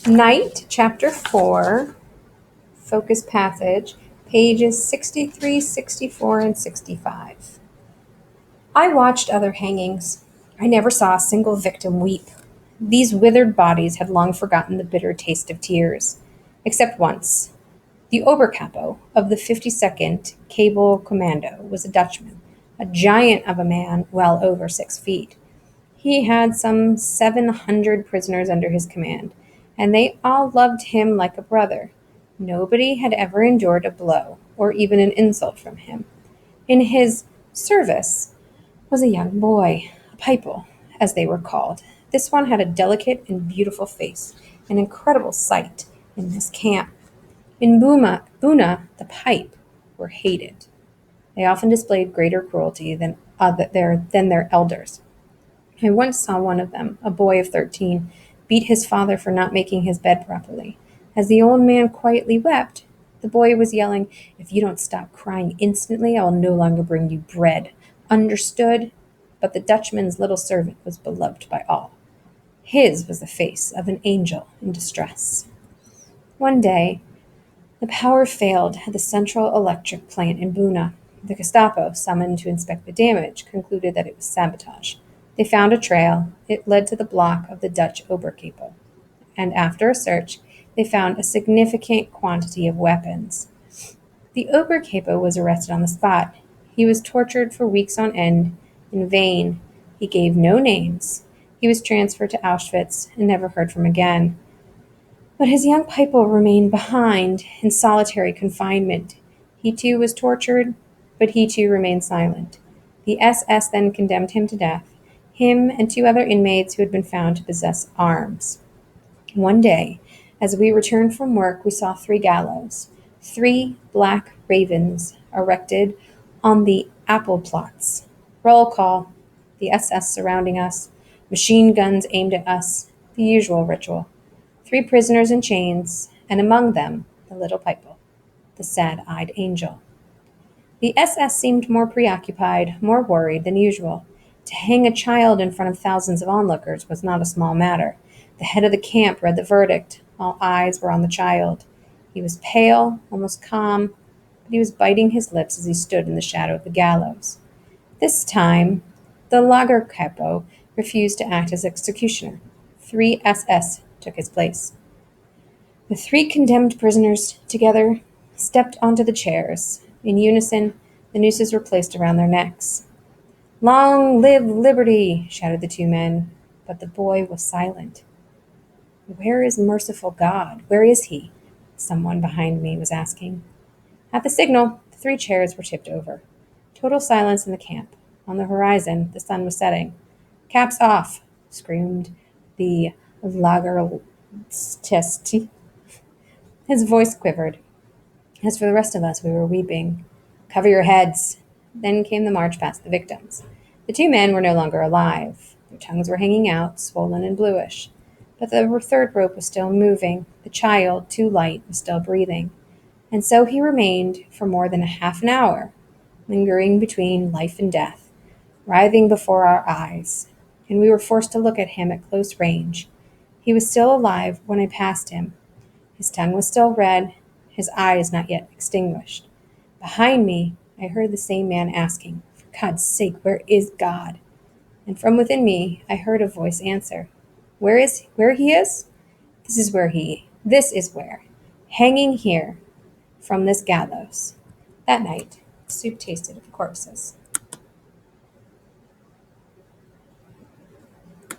Night, Chapter 4, Focus Passage, pages 63, 64, and 65. I watched other hangings. I never saw a single victim weep. These withered bodies had long forgotten the bitter taste of tears. Except once. The Oberkapo of the 52nd Cable Commando was a Dutchman, a giant of a man well over 6 feet. He had some 700 prisoners under his command, and they all loved him like a brother. Nobody had ever endured a blow or even an insult from him. In his service was a young boy, a pipo, as they were called. This one had a delicate and beautiful face, an incredible sight in this camp. In Buna, the pipe were hated. They often displayed greater cruelty than their elders. I once saw one of them, a boy of 13, beat his father for not making his bed properly. As the old man quietly wept, the boy was yelling, "If you don't stop crying instantly, I will no longer bring you bread. Understood?" But the Dutchman's little servant was beloved by all. His was the face of an angel in distress. One day, the power failed at the central electric plant in Buna. The Gestapo, summoned to inspect the damage, concluded that it was sabotage. They found a trail. It led to the block of the Dutch Oberkapo. And after a search, they found a significant quantity of weapons. The Oberkapo was arrested on the spot. He was tortured for weeks on end, in vain. He gave no names. He was transferred to Auschwitz and never heard from again. But his young pipo remained behind in solitary confinement. He too was tortured, but he too remained silent. The SS then condemned him to death, him and two other inmates who had been found to possess arms. One day, as we returned from work, we saw three gallows, three black ravens erected on the apple plots. Roll call, the SS surrounding us, machine guns aimed at us, the usual ritual. Three prisoners in chains, and among them the little pipo, the sad-eyed angel. The SS seemed more preoccupied, more worried than usual. To hang a child in front of thousands of onlookers was not a small matter. The head of the camp read the verdict. All eyes were on the child. He was pale, almost calm, but he was biting his lips as he stood in the shadow of the gallows. This time, the lager capo refused to act as executioner. Three SS took his place. The three condemned prisoners, together, stepped onto the chairs. In unison, the nooses were placed around their necks. "Long live liberty!" shouted the two men, but the boy was silent. "Where is merciful God? Where is he?" someone behind me was asking. At the signal, the three chairs were tipped over. Total silence in the camp. On the horizon, the sun was setting. "Caps off!" screamed the lagertesti. His voice quivered. As for the rest of us, we were weeping. "Cover your heads!" Then came the march past the victims. The two men were no longer alive. Their tongues were hanging out, swollen and bluish. But the third rope was still moving. The child, too light, was still breathing. And so he remained for more than a half an hour, lingering between life and death, writhing before our eyes. And we were forced to look at him at close range. He was still alive when I passed him. His tongue was still red, his eyes not yet extinguished. Behind me, I heard the same man asking, "For God's sake, where is God?" And from within me, I heard a voice answer, Where he is? This is where, hanging here from this gallows." That night, soup tasted of corpses.